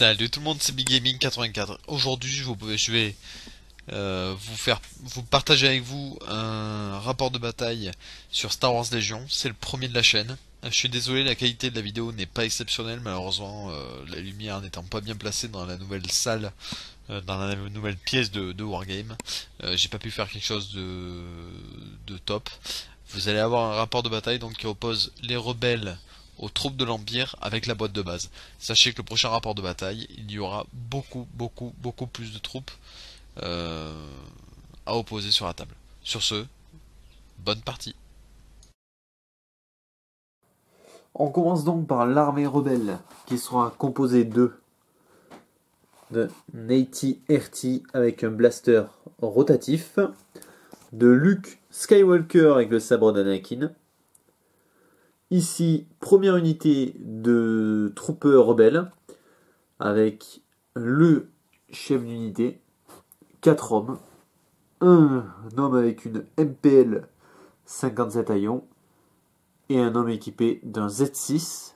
Salut tout le monde, c'est Big Gaming 84. Aujourd'hui, je vais vous partager avec vous un rapport de bataille sur Star Wars Legion. C'est le premier de la chaîne. Je suis désolé, la qualité de la vidéo n'est pas exceptionnelle, malheureusement, la lumière n'étant pas bien placée dans la nouvelle salle, dans la nouvelle pièce de Wargame. J'ai pas pu faire quelque chose de top. Vous allez avoir un rapport de bataille donc qui oppose les rebelles aux troupes de l'Empire avec la boîte de base. Sachez que le prochain rapport de bataille, il y aura beaucoup plus de troupes euh, à opposer sur la table. Sur ce, bonne partie. On commence donc par l'armée rebelle, qui sera composée de Nate RT avec un blaster rotatif, de Luke Skywalker avec le sabre d'Anakin. Ici, première unité de troupes rebelles, avec le chef d'unité, 4 hommes, un homme avec une MPL 57 haillons, et un homme équipé d'un Z6,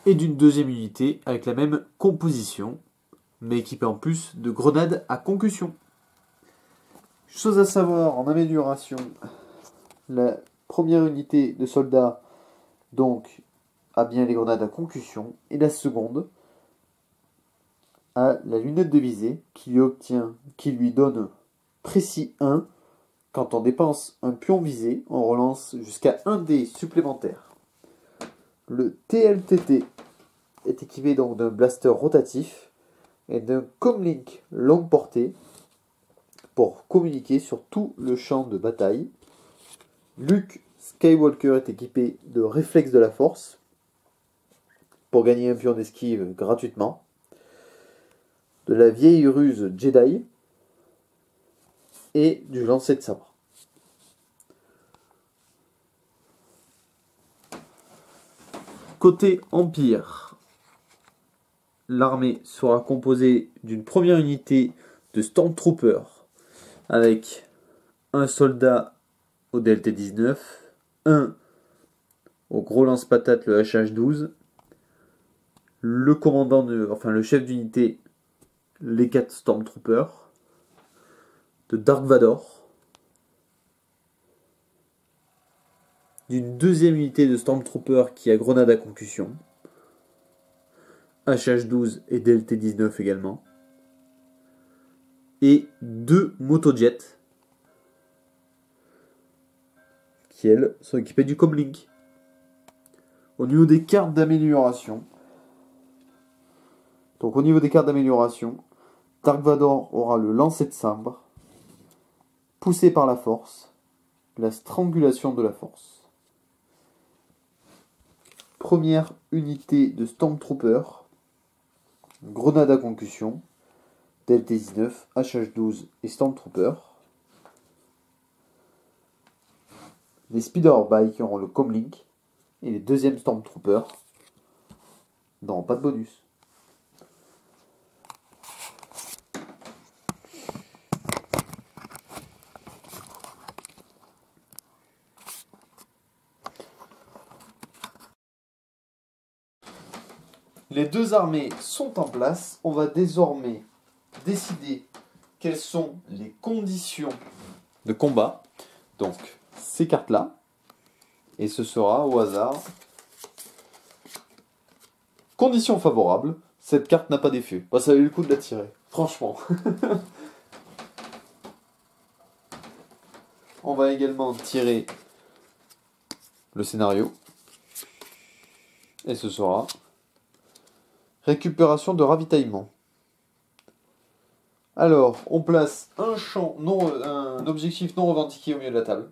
et d'une deuxième unité avec la même composition, mais équipée en plus de grenades à concussion. Chose à savoir en amélioration, la première unité de soldats donc a bien les grenades à concussion, et la seconde a la lunette de visée qui lui donne précis 1. Quand on dépense un pion visé, on relance jusqu'à 1 dé supplémentaire. Le TLTT est équipé donc d'un blaster rotatif et d'un comlink longue portée pour communiquer sur tout le champ de bataille. Luke Skywalker est équipé de réflexe de la force pour gagner un pion d'esquive gratuitement. De la vieille ruse Jedi et du lancer de sabre. Côté Empire, l'armée sera composée d'une première unité de Stormtroopers avec un soldat au DLT-19, un au gros lance-patate le HH-12, le chef d'unité, les 4 Stormtroopers, de Dark Vador, d'une deuxième unité de Stormtroopers qui a grenade à concussion, HH-12 et DLT-19 également, et 2 motojets qui, elles, sont équipées du Comlink. Au niveau des cartes d'amélioration, Dark Vador aura le lancer de sabre, poussé par la force, la strangulation de la force. Première unité de Stormtrooper, grenade à concussion, DLT-19, HH-12 et Stormtrooper. Les Speeder Bikes auront le Comlink et les deuxièmes Stormtroopers n'auront pas de bonus. Les deux armées sont en place. On va désormais décider quelles sont les conditions de combat. Donc, ces cartes-là. Et ce sera au hasard. Conditions favorables. Cette carte n'a pas d'effet. Bah, ça a eu le coup de la tirer. Franchement. On va également tirer le scénario. Et ce sera récupération de ravitaillement. Alors, on place un objectif non revendiqué au milieu de la table.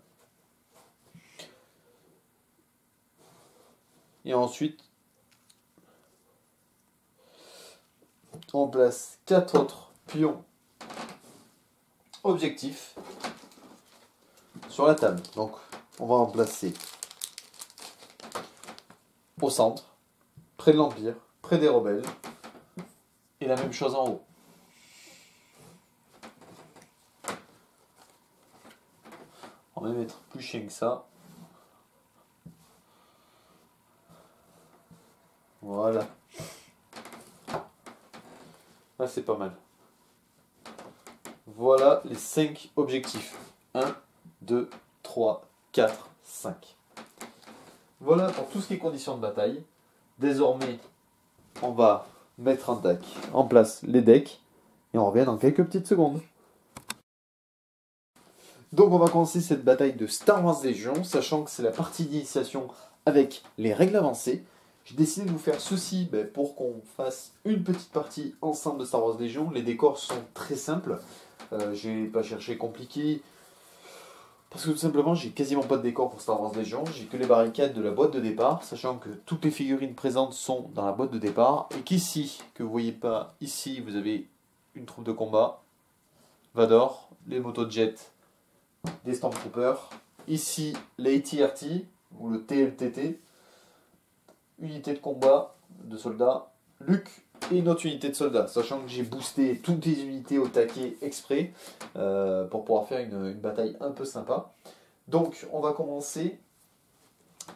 Et ensuite, on place 4 autres pions objectifs sur la table. Donc, on va en placer au centre, près de l'Empire, près des rebelles, et la même chose en haut. On va même mettre plus chien que ça. Voilà. Ah, c'est pas mal. Voilà les 5 objectifs. 1, 2, 3, 4, 5. Voilà pour tout ce qui est conditions de bataille. Désormais, on va mettre en place les decks. Et on revient dans quelques petites secondes. Donc on va commencer cette bataille de Star Wars Légion, sachant que c'est la partie d'initiation avec les règles avancées. J'ai décidé de vous faire ceci pour qu'on fasse une petite partie ensemble de Star Wars Légion. Les décors sont très simples. J'ai pas cherché compliqué. Parce que tout simplement, j'ai quasiment pas de décor pour Star Wars Légion. J'ai que les barricades de la boîte de départ, sachant que toutes les figurines présentes sont dans la boîte de départ. Et qu'ici, que vous voyez pas, ici vous avez une troupe de combat, Vador, les motojets, des Stormtroopers. Ici, les AT-RT, ou le TLTT, unité de combat de soldats, Luke et une autre unité de soldats, sachant que j'ai boosté toutes les unités au taquet exprès pour pouvoir faire une bataille un peu sympa. Donc on va commencer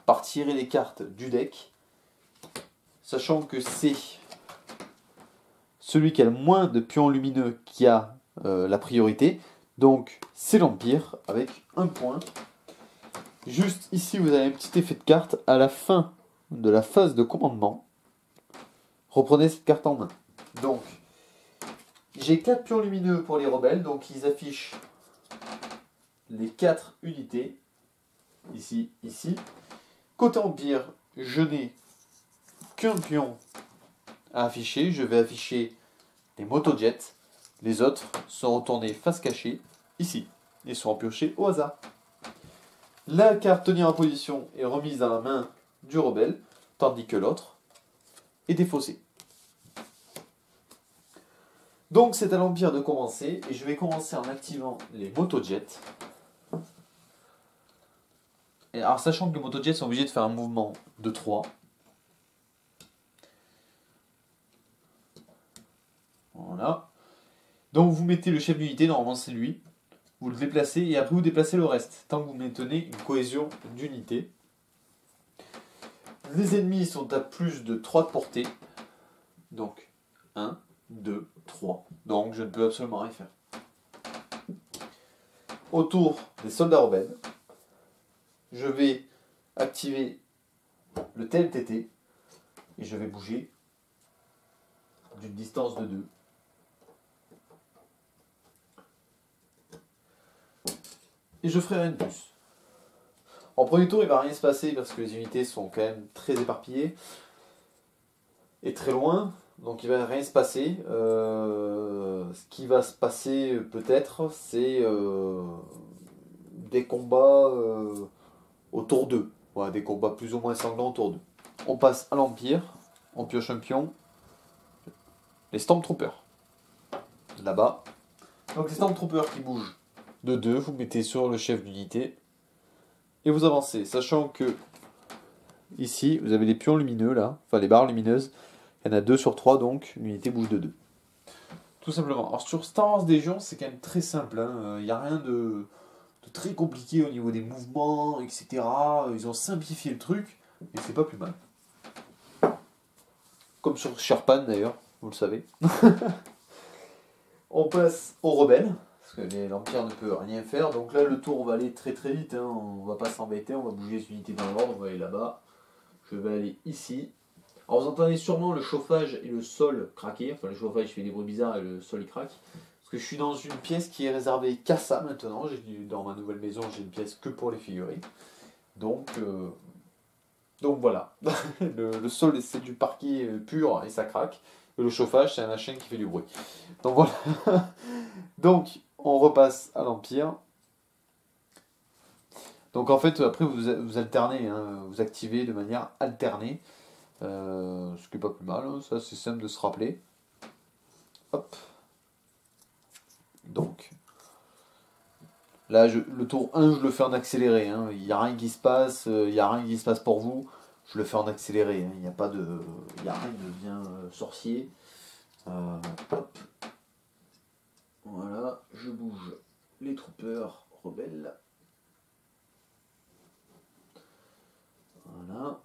par tirer les cartes du deck, sachant que c'est celui qui a le moins de pions lumineux qui a la priorité. Donc c'est l'Empire avec un point. Juste ici vous avez un petit effet de carte à la fin de la phase de commandement. Reprenez cette carte en main. Donc, j'ai 4 pions lumineux pour les rebelles, donc ils affichent les 4 unités. Ici, ici. Côté Empire, je n'ai qu'un pion à afficher. Je vais afficher les motojets. Les autres sont retournés face cachée, ici, et sont piochés au hasard. La carte tenir en position est remise dans la main du rebelle, tandis que l'autre est défaussée. Donc c'est à l'Empire de commencer, et je vais commencer en activant les motojets. Et alors sachant que les motojets sont obligés de faire un mouvement de 3. Voilà. Donc vous mettez le chef d'unité, normalement c'est lui. Vous le déplacez et après vous déplacez le reste, tant que vous maintenez une cohésion d'unité. Les ennemis sont à plus de 3 de portée. Donc 1, 2, 3. Donc je ne peux absolument rien faire. Autour des soldats rebelles, je vais activer le TLTT et je vais bouger d'une distance de 2. Et je ferai rien de plus. En premier tour, il ne va rien se passer parce que les unités sont quand même très éparpillées et très loin. Donc il ne va rien se passer. Ce qui va se passer peut-être, c'est des combats au tour 2. Voilà, des combats plus ou moins sanglants au tour 2. On passe à l'Empire. On pioche un pion. Les Stormtroopers. Là-bas. Donc les Stormtroopers qui bougent de 2, vous mettez sur le chef d'unité. Et vous avancez, sachant que ici, vous avez les pions lumineux, là, enfin les barres lumineuses. Il y en a 2 sur 3, donc l'unité bouge de 2. Tout simplement. Alors sur Star Wars Légion, c'est quand même très simple. Il n'y a rien de très compliqué au niveau des mouvements, etc. Ils ont simplifié le truc, et c'est pas plus mal. Comme sur Sherpan d'ailleurs, vous le savez. On passe aux rebelles, parce que l'Empire ne peut rien faire. Donc là, le tour va aller très très vite. On va pas s'embêter, on va bouger les unités dans l'ordre. On va aller là-bas. Je vais aller ici. Alors vous entendez sûrement le chauffage et le sol craquer. Enfin, le chauffage fait des bruits bizarres et le sol il craque. Parce que je suis dans une pièce qui est réservée qu'à ça maintenant. Dans ma nouvelle maison, j'ai une pièce que pour les figurines. Donc voilà. le sol, c'est du parquet pur et ça craque. Et le chauffage, c'est un machin qui fait du bruit. Donc voilà. Donc, on repasse à l'Empire. Donc en fait, après, vous alternez, vous activez de manière alternée. Ce qui n'est pas plus mal, ça c'est simple de se rappeler. Hop. Donc, là, le tour 1, je le fais en accéléré. Il n'y a rien qui se passe, il n'y a rien qui se passe pour vous. Je le fais en accéléré. Il n'y a pas de. Il n'y a rien de bien sorcier. Hop. Voilà, je bouge les troopers rebelles. Voilà.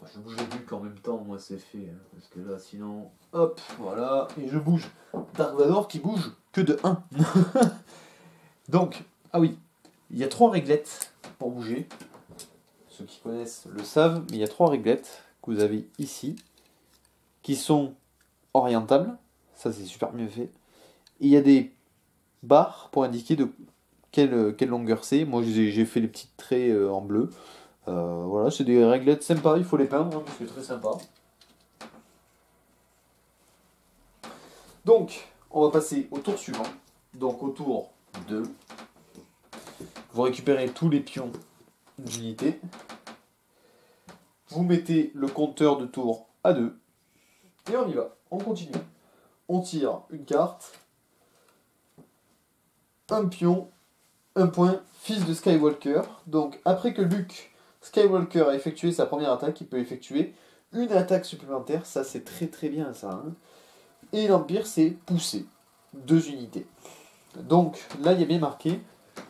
Je je bouge les bulles en même temps, moi c'est fait. Parce que là, sinon, hop, voilà, et je bouge. Dark Vador qui bouge que de 1. Donc, ah oui, il y a 3 réglettes pour bouger. Ceux qui connaissent le savent, mais il y a 3 réglettes que vous avez ici, qui sont orientables. Ça, c'est super bien fait. Et il y a des barres pour indiquer de quelle longueur c'est. Moi, j'ai fait les petits traits en bleu. Voilà, c'est des réglettes sympas, il faut les peindre, hein, parce que c'est très sympa. Donc, on va passer au tour suivant. Donc, au tour 2. Vous récupérez tous les pions d'unité. Vous mettez le compteur de tour à 2. Et on y va, on continue. On tire une carte. Un pion, un point, fils de Skywalker. Donc, après que Luke Skywalker a effectué sa première attaque, il peut effectuer une attaque supplémentaire. Ça, c'est très très bien, ça. Hein. Et l'Empire, c'est pousser 2 unités. Donc, là, il y a bien marqué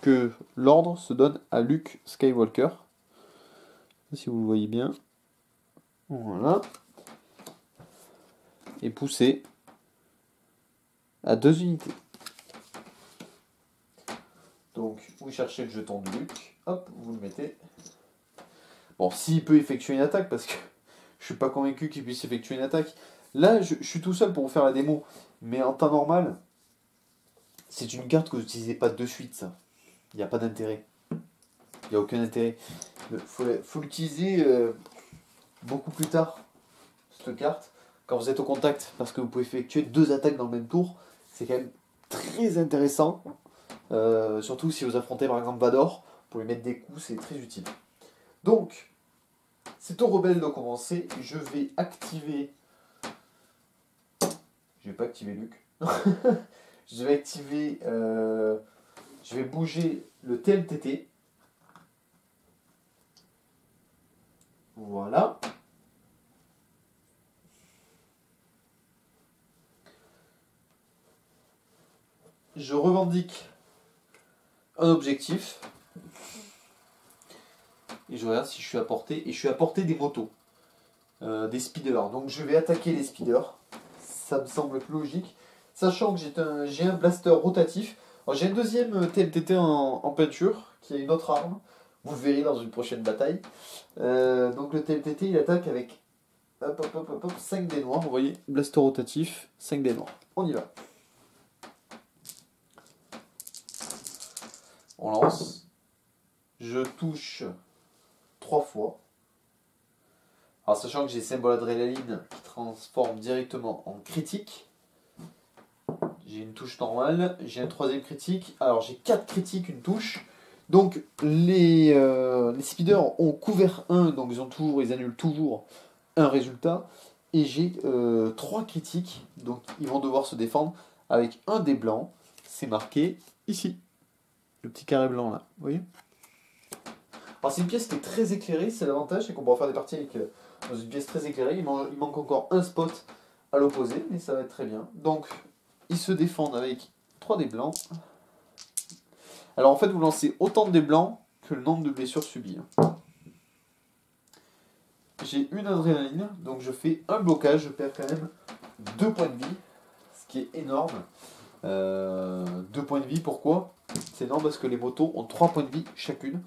que l'ordre se donne à Luke Skywalker. Si vous le voyez bien. Voilà. Et pousser à 2 unités. Donc, vous cherchez le jeton de Luke. Hop, vous le mettez. Bon, s'il peut effectuer une attaque, parce que je suis pas convaincu qu'il puisse effectuer une attaque. Là, je suis tout seul pour vous faire la démo. Mais en temps normal, c'est une carte que vous n'utilisez pas de suite, ça. Il n'y a pas d'intérêt. Il n'y a aucun intérêt. Il faut l'utiliser beaucoup plus tard, cette carte, quand vous êtes au contact, parce que vous pouvez effectuer 2 attaques dans le même tour. C'est quand même très intéressant. Surtout si vous affrontez par exemple Vador, pour lui mettre des coups, c'est très utile. Donc, c'est au rebelle de commencer. Je vais activer. Je vais pas activer Luke. Je vais activer. Je vais bouger le TLTT. Voilà. Je revendique un objectif. Et je regarde si je suis à portée. Et je suis à portée des motos. Des speeders. Donc je vais attaquer les speeders. Ça me semble plus logique. Sachant que j'ai un blaster rotatif. Alors j'ai un deuxième TLTT en peinture. Qui a une autre arme. Vous le verrez dans une prochaine bataille. Donc le TLTT il attaque avec 5 dés noirs. Vous voyez, blaster rotatif, 5 dés noirs. On y va. On lance. Je touche 3 fois. Alors sachant que j'ai symbole adrénaline qui transforme directement en critique. J'ai une touche normale, j'ai un 3ème critique. Alors j'ai 4 critiques, une touche. Donc les speeders ont couvert 1, donc ils annulent toujours un résultat. Et j'ai 3 critiques, donc ils vont devoir se défendre avec un dé blanc. C'est marqué ici. Le petit carré blanc là, vous voyez. Alors c'est une pièce qui est très éclairée, c'est l'avantage, c'est qu'on pourra faire des parties avec dans une pièce très éclairée. Il manque encore un spot à l'opposé, mais ça va être très bien. Donc ils se défendent avec 3 dés blancs. Alors en fait, vous lancez autant de dés blancs que le nombre de blessures subies. J'ai une adrénaline, donc je fais un blocage, je perds quand même 2 points de vie, ce qui est énorme. 2 points de vie, pourquoi? C'est énorme parce que les motos ont 3 points de vie chacune.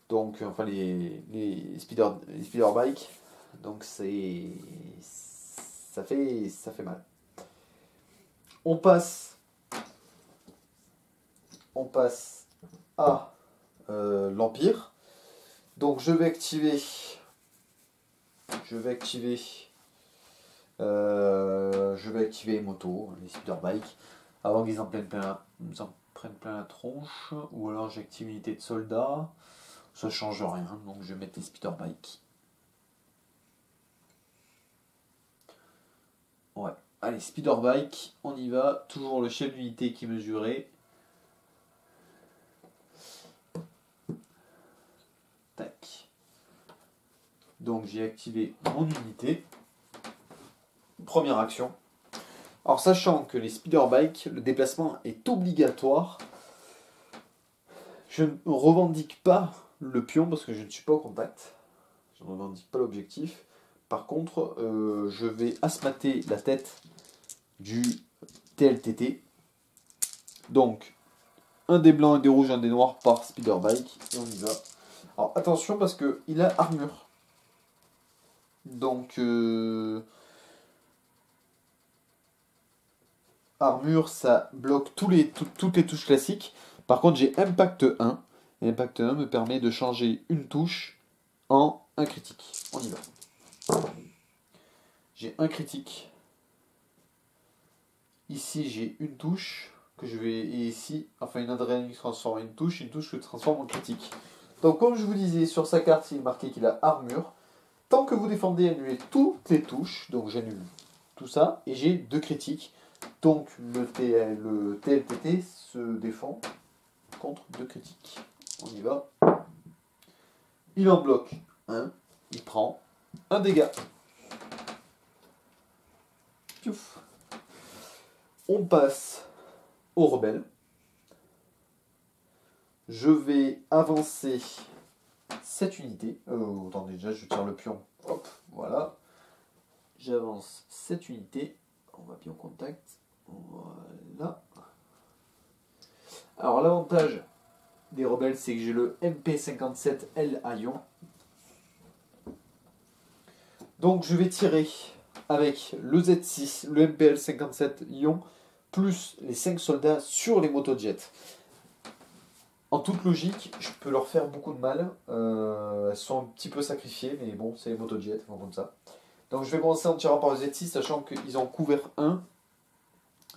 Donc, enfin les speeder bike. Donc ça fait mal. On passe à l'Empire. Donc je vais activer les motos, les speeder bike, avant qu'ils en prennent plein la tronche, ou alors j'active une unité de soldats. Ça change rien, donc je vais mettre les speeder bike. Ouais, allez, speeder bike, on y va. Toujours le chef d'unité qui est mesuré. Tac. Donc j'ai activé mon unité. Première action. Alors sachant que les speeder bike, le déplacement est obligatoire, je ne revendique pas le pion parce que je ne suis pas au contact. Je ne revendique pas l'objectif. Par contre, je vais asthmater la tête du TLTT. Donc, un des blancs, un des rouges, un des noirs par Speeder Bike. Et on y va. Alors attention parce qu'il a armure. Donc, armure, ça bloque toutes les touches classiques. Par contre, j'ai Impact 1. Et Impact 1 me permet de changer une touche en un critique. On y va. J'ai un critique. Ici, j'ai une touche que je vais. Et ici, enfin, une adrénaline qui transforme une touche que je transforme en critique. Donc, comme je vous disais, sur sa carte, il est marqué qu'il a armure. Tant que vous défendez, annulez toutes les touches. Donc, j'annule tout ça. Et j'ai 2 critiques. Donc, le TLTT se défend contre 2 critiques. On y va. Il en bloque un. Il prend un dégât. Piouf. On passe au rebelle. Je vais avancer cette unité. Attendez, déjà, je tire le pion. Hop, voilà. J'avance cette unité. On va bien en contact. Voilà. Alors, l'avantage des rebelles, c'est que j'ai le MP57L à ion. Donc, je vais tirer avec le Z6, le MPL57 ion, plus les 5 soldats sur les motojets. En toute logique, je peux leur faire beaucoup de mal. Elles sont un petit peu sacrifiées, mais bon, c'est les motojets, elles vont comme ça. Donc je vais commencer en tirant par le Z6, sachant qu'ils ont couvert 1.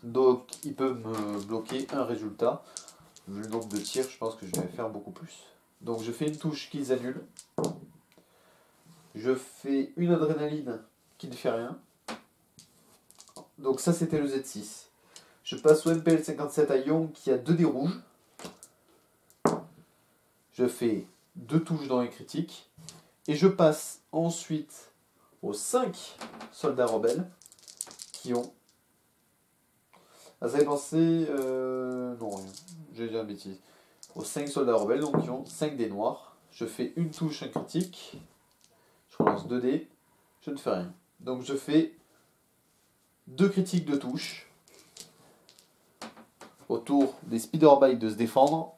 Donc ils peuvent me bloquer un résultat. Vu le nombre de tirs, je pense que je vais faire beaucoup plus. Donc je fais une touche qu'ils annulent. Je fais une adrénaline qui ne fait rien. Donc ça c'était le Z6. Je passe au MPL57 à ion qui a 2 dés rouges. Je fais 2 touches dans les critiques. Et je passe ensuite aux 5 soldats rebelles qui ont... Ah, ça avait pensé... Non, rien. J'ai dit une bêtise. Aux 5 soldats rebelles, donc qui ont 5 dés noirs. Je fais une touche, un critique. Je relance 2 dés. Je ne fais rien. Donc je fais 2 critiques de touche. Autour des speeder bikes de se défendre.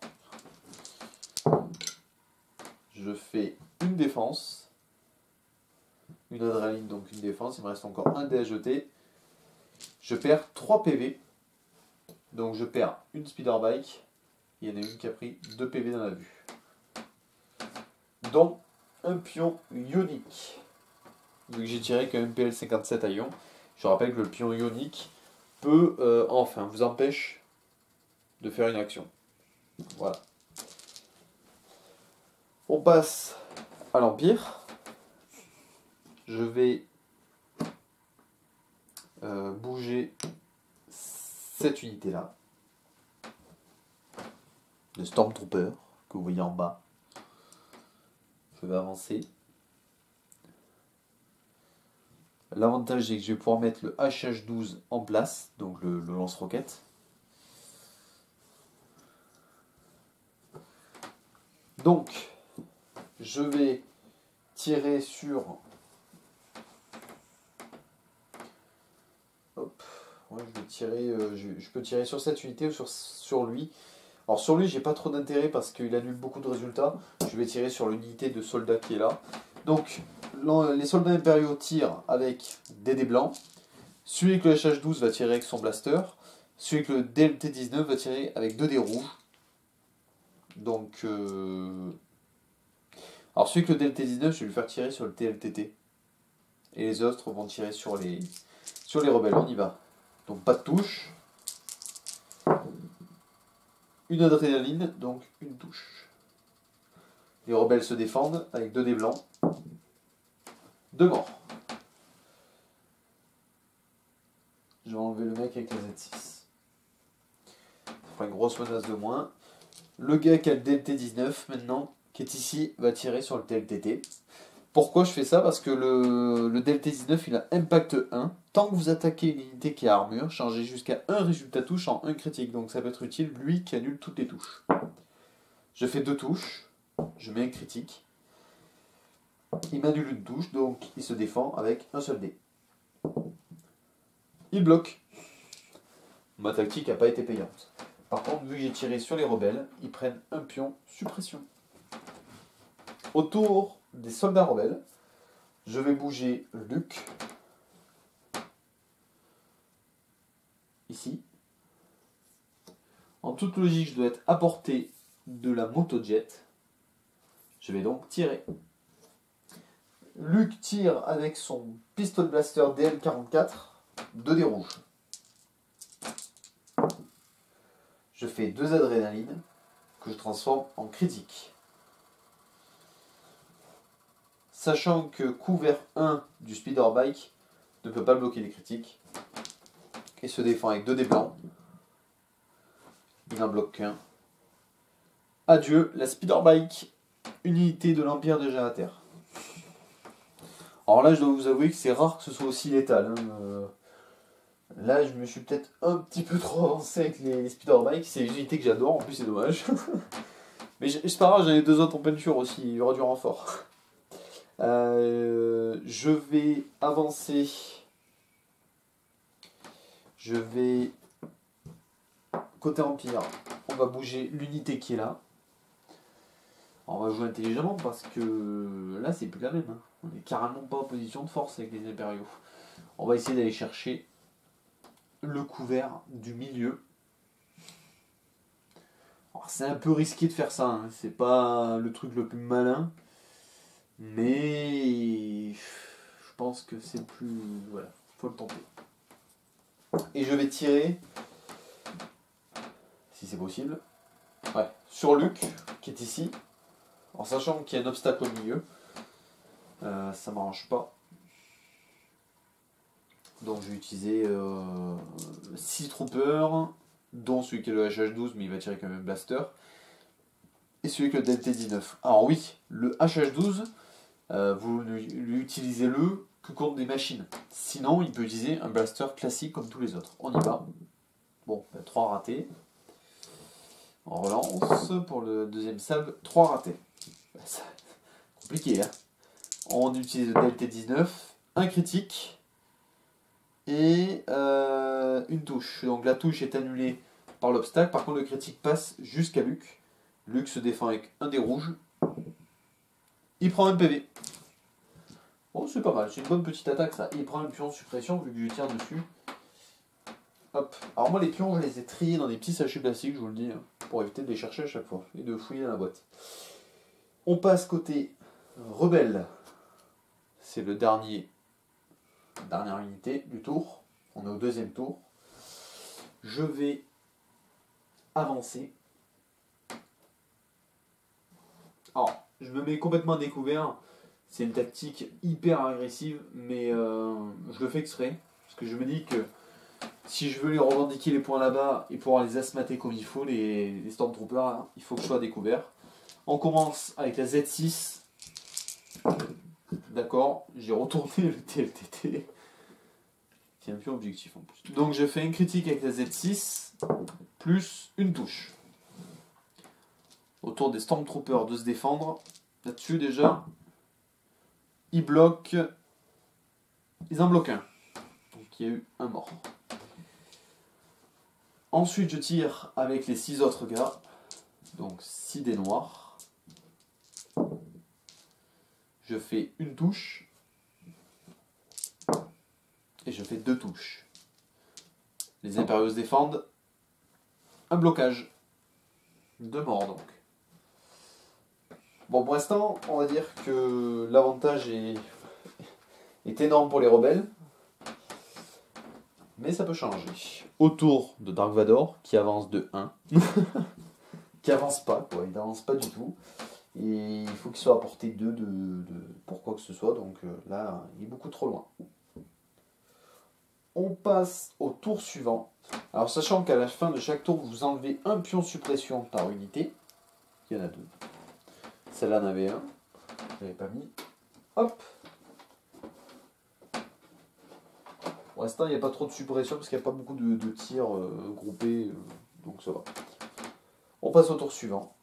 Je fais une défense. Une adrénaline, donc une défense. Il me reste encore un dé à jeter. Je perds 3 PV. Donc je perds une speeder bike. Il y en a une qui a pris 2 PV dans la vue. Donc un pion ionique. Vu que j'ai tiré qu'un MPL57 à ion. Je rappelle que le pion ionique peut, vous empêche de faire une action. Voilà. On passe à l'Empire. Je vais bouger cette unité-là. Le Stormtrooper que vous voyez en bas. Je vais avancer. L'avantage c'est que je vais pouvoir mettre le HH12 en place, donc le lance-roquette. Donc, je vais tirer sur... Hop, ouais, je vais tirer, je peux tirer sur cette unité ou sur lui. Alors sur lui, j'ai pas trop d'intérêt parce qu'il annule beaucoup de résultats. Je vais tirer sur l'unité de soldats qui est là. Donc, les soldats impériaux tirent avec des dés blancs. Celui avec le HH12 va tirer avec son blaster. Celui avec le DLT-19 va tirer avec 2 dés rouges. Donc, alors celui avec le DLT-19, je vais lui faire tirer sur le TLTT. Et les autres vont tirer sur les rebelles. On y va. Donc pas de touche. Une adrénaline, donc une touche. Les rebelles se défendent avec 2 dés blancs. 2 morts. Je vais enlever le mec avec la Z6. Ça fera une grosse menace de moins. Le gars qui a le DLT-19 maintenant, qui est ici, va tirer sur le TLTT. Pourquoi je fais ça? Parce que le DLT-19 il a impact 1. Tant que vous attaquez une unité qui a armure, changez jusqu'à un résultat touche en un critique. Donc ça peut être utile, lui qui annule toutes les touches. Je fais 2 touches, je mets un critique. Il m'annule une touche, donc il se défend avec un seul dé. Il bloque. Ma tactique n'a pas été payante. Par contre, vu que j'ai tiré sur les rebelles, ils prennent un pion suppression. Autour des soldats rebelles, je vais bouger Luc. Ici. En toute logique, je dois être à portée de la motojet. Je vais donc tirer. Luc tire avec son pistol blaster DL44, 2 dés rouges. Je fais 2 adrénalines que je transforme en critique. Sachant que couvert 1 du speeder bike ne peut pas bloquer les critiques et se défend avec 2 dés blancs. Il n'en bloque qu'un. Adieu la speeder bike, unité de l'Empire de Janater. Alors là, je dois vous avouer que c'est rare que ce soit aussi létal. Là, je me suis peut-être un petit peu trop avancé avec les speeder bikes. C'est une unité que j'adore, en plus c'est dommage. Mais c'est pas grave, j'en ai 2 autres en peinture aussi, il y aura du renfort. Je vais avancer. Je vais... Côté Empire, on va bouger l'unité qui est là. Alors, on va jouer intelligemment parce que là, c'est plus la même. Hein. On est carrément pas en position de force avec les impériaux. On va essayer d'aller chercher le couvert du milieu. C'est un peu risqué de faire ça, hein. C'est pas le truc le plus malin. Mais je pense que c'est plus... Voilà, faut le tenter. Et je vais tirer, si c'est possible, sur Luc, qui est ici. En sachant qu'il y a un obstacle au milieu. Ça m'arrange pas. Donc je vais utiliser 6 troopers, dont celui qui est le HH12, mais il va tirer quand même blaster. Et celui qui est le DLT-19. Alors oui, le HH12, vous l'utilisez-le que contre des machines. Sinon, il peut utiliser un blaster classique comme tous les autres. On y va. Bon, 3 ratés. On relance pour le deuxième sable. 3 ratés. C'est compliqué, hein. On utilise le DLT-19, un critique et une touche. Donc la touche est annulée par l'obstacle. Par contre, le critique passe jusqu'à Luc. Luc se défend avec un dé rouge. Il prend un PV. Bon, c'est pas mal, c'est une bonne petite attaque ça. Il prend un pion de suppression vu que je tire dessus. Hop. Alors moi les pions je les ai triés dans des petits sachets plastiques, je vous le dis, hein, pour éviter de les chercher à chaque fois et de fouiller dans la boîte. On passe côté rebelle. C'est le dernière unité du tour. On est au deuxième tour. Je vais avancer. Alors, je me mets complètement à découvert. C'est une tactique hyper agressive, mais je le fais exprès. Parce que je me dis que si je veux les revendiquer les points là-bas et pouvoir les asmater comme il faut, les Stormtroopers, hein, il faut que je sois à découvert. On commence avec la Z6. D'accord, j'ai retourné le TLTT. Qui est un peu objectif en plus. Donc je fais un critique avec la Z6, plus une touche. Autour des Stormtroopers de se défendre. Là-dessus déjà, ils bloquent. Ils en bloquent un. Donc il y a eu un mort. Ensuite je tire avec les 6 autres gars. Donc 6 dés noirs. Je fais une touche. Et je fais 2 touches. Les impériaux se défendent. Un blocage. 2 morts donc. Bon, pour l'instant, on va dire que l'avantage est énorme pour les rebelles. Mais ça peut changer. Autour de Dark Vador, qui avance de 1. Qui avance pas, quoi. Il n'avance pas du tout. Et il faut qu'il soit à portée 2 pour quoi que ce soit. Donc là, il est beaucoup trop loin. On passe au tour suivant. Alors, sachant qu'à la fin de chaque tour, vous enlevez un pion suppression par unité. Il y en a 2. Celle-là en avait un. Je l'avais pas mis. Hop. Pour l'instant, il n'y a pas trop de suppression parce qu'il n'y a pas beaucoup de tirs groupés. Donc ça va. On passe au tour suivant.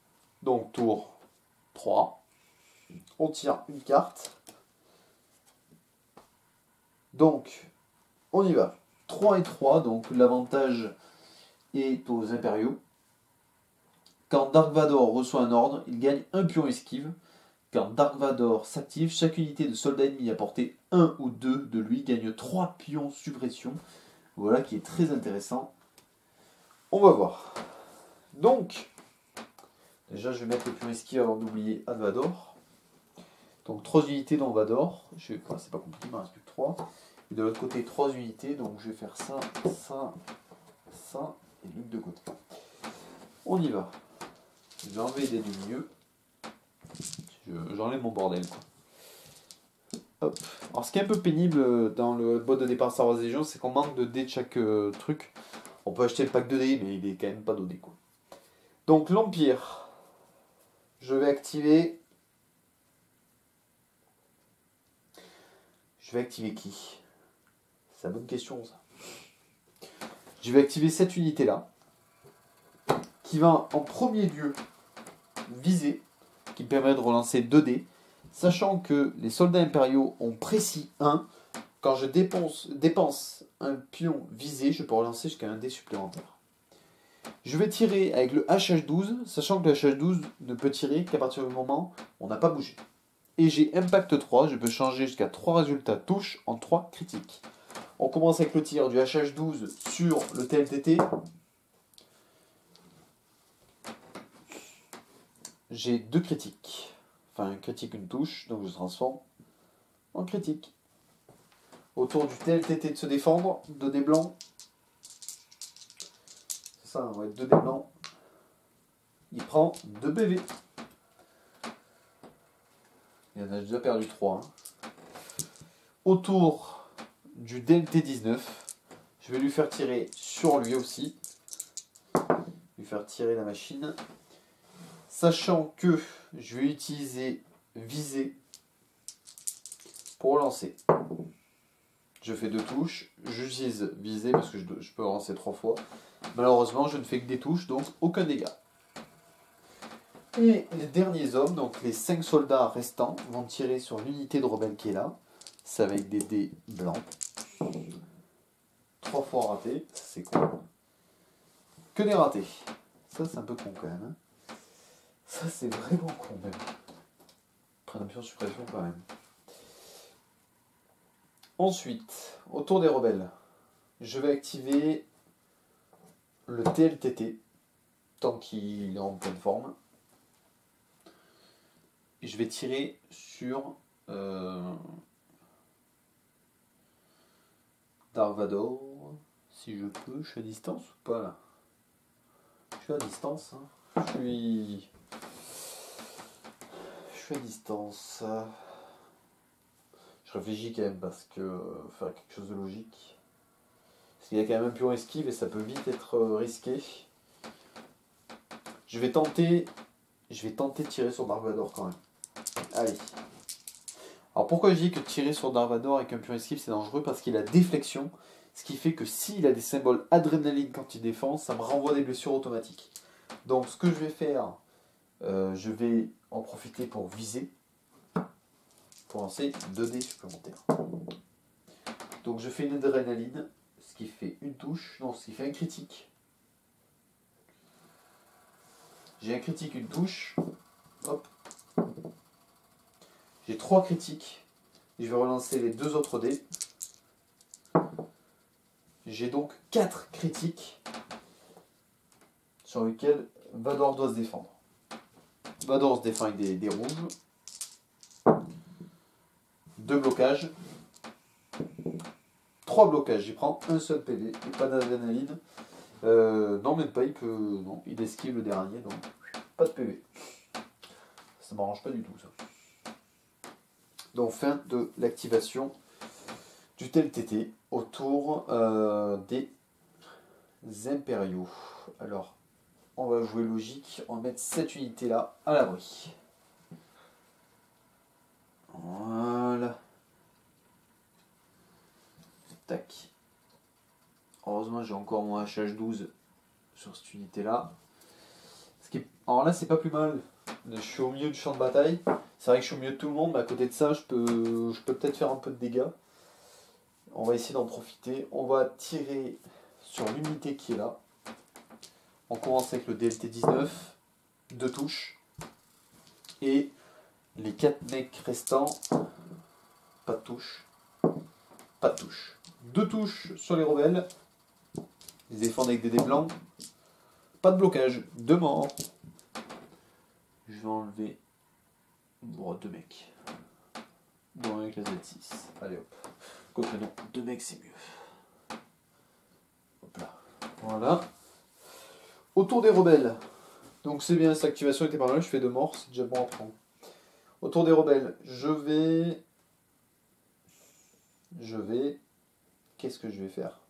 Donc tour 3. On tire une carte. Donc, on y va. 3 et 3, donc l'avantage est aux impériaux. Quand Dark Vador reçoit un ordre, il gagne un pion esquive. Quand Dark Vador s'active, chaque unité de soldat ennemi à portée 1 ou 2 de lui gagne 3 pions suppression. Voilà qui est très intéressant. On va voir. Donc, déjà je vais mettre le pion esquive avant d'oublier Vador. Donc 3 unités dans Vador. C'est pas compliqué, il m'en reste plus que 3. Et de l'autre côté 3 unités, donc je vais faire ça, ça, ça et l'une de côté. On y va. Je vais enlever les dés du milieu. J'enlève mon bordel, quoi. Hop. Alors ce qui est un peu pénible dans le boîte de départ Star Wars Légion, c'est qu'on manque de dés de chaque truc. On peut acheter le pack de dés, mais il est quand même pas donné, quoi. Donc l'Empire. Je vais activer... Je vais activer qui? C'est la bonne question, ça. Je vais activer cette unité-là, qui va en premier lieu viser, qui me permet de relancer 2 dés, sachant que les soldats impériaux ont précis 1. Quand je dépense un pion visé, je peux relancer jusqu'à un dé supplémentaire. Je vais tirer avec le HH12, sachant que le HH12 ne peut tirer qu'à partir du moment où on n'a pas bougé. Et j'ai Impact 3, je peux changer jusqu'à 3 résultats touches en 3 critiques. On commence avec le tir du HH12 sur le TLTT. J'ai 2 critiques. Enfin, un critique, une touche, donc je transforme en critique. Autour du TLTT de se défendre, 2 dés blancs. C'est ça, ouais, 2 dés blancs. Il prend 2 PV. Il en a déjà perdu 3. Hein. Autour du DLT19, je vais lui faire tirer sur lui aussi. Lui faire tirer la machine. Sachant que je vais utiliser viser pour relancer. Je fais 2 touches, j'utilise viser parce que je peux relancer 3 fois. Malheureusement, je ne fais que des touches, donc aucun dégât. Et les derniers hommes, donc les 5 soldats restants, vont tirer sur l'unité de rebelle qui est là. C'est avec des dés blancs. 3 fois raté, c'est con. Que des ratés. Ça, c'est un peu con quand même. Hein. Ça, c'est vraiment con même. Présomption de suppression quand même. Ensuite, autour des rebelles, je vais activer le TLTT, tant qu'il est en pleine forme. Et je vais tirer sur Dark Vador, si je peux. Je suis à distance ou pas là? Je suis à distance. Hein. Je suis à distance. Je réfléchis quand même parce que faire quelque chose de logique. Parce qu'il y a quand même un pion esquive et ça peut vite être risqué. Je vais tenter de tirer sur Dark Vador quand même. Allez. Alors pourquoi je dis que tirer sur Dark Vador avec un pion esquive c'est dangereux? Parce qu'il a déflexion. Ce qui fait que s'il a des symboles adrénaline quand il défend, ça me renvoie des blessures automatiques. Donc ce que je vais faire, je vais en profiter pour viser. Pour lancer 2 dés supplémentaires. Donc je fais une adrénaline, ce qui fait une touche, non, ce qui fait un critique. J'ai un critique, une touche. Hop. J'ai 3 critiques. Je vais relancer les 2 autres dés. J'ai donc 4 critiques sur lesquels Vador doit se défendre. Vador se défend avec des dés rouges. 2 blocages. 3 blocages. J'y prends un seul PV et pas d'adrénaline. Non, même pas. Non, il esquive le dernier, donc pas de PV. Ça m'arrange pas du tout, ça. Donc, fin de l'activation du TLTT autour des impériaux. Alors, on va jouer logique. On va mettre cette unité-là à l'abri. Voilà. Tac. Heureusement, j'ai encore mon HH12 sur cette unité-là. Alors là, c'est pas plus mal. Je suis au milieu du champ de bataille. C'est vrai que je suis au milieu de tout le monde, mais à côté de ça, je peux peut-être faire un peu de dégâts. On va essayer d'en profiter. On va tirer sur l'unité qui est là. On commence avec le DLT-19, 2 touches. Et les 4 mecs restants, pas de touche. Pas de touche. 2 touches sur les rebelles. Ils défendent avec des dés blancs. Pas de blocage. 2 morts. Je vais enlever 2 mecs. Bon, avec la Z6. Allez hop. Quoique non, 2 mecs c'est mieux. Hop là. Voilà. Autour des rebelles. Donc c'est bien, cette activation était pas mal. Je fais 2 morts, c'est déjà bon à prendre. Autour des rebelles, je vais. Qu'est-ce que je vais faire?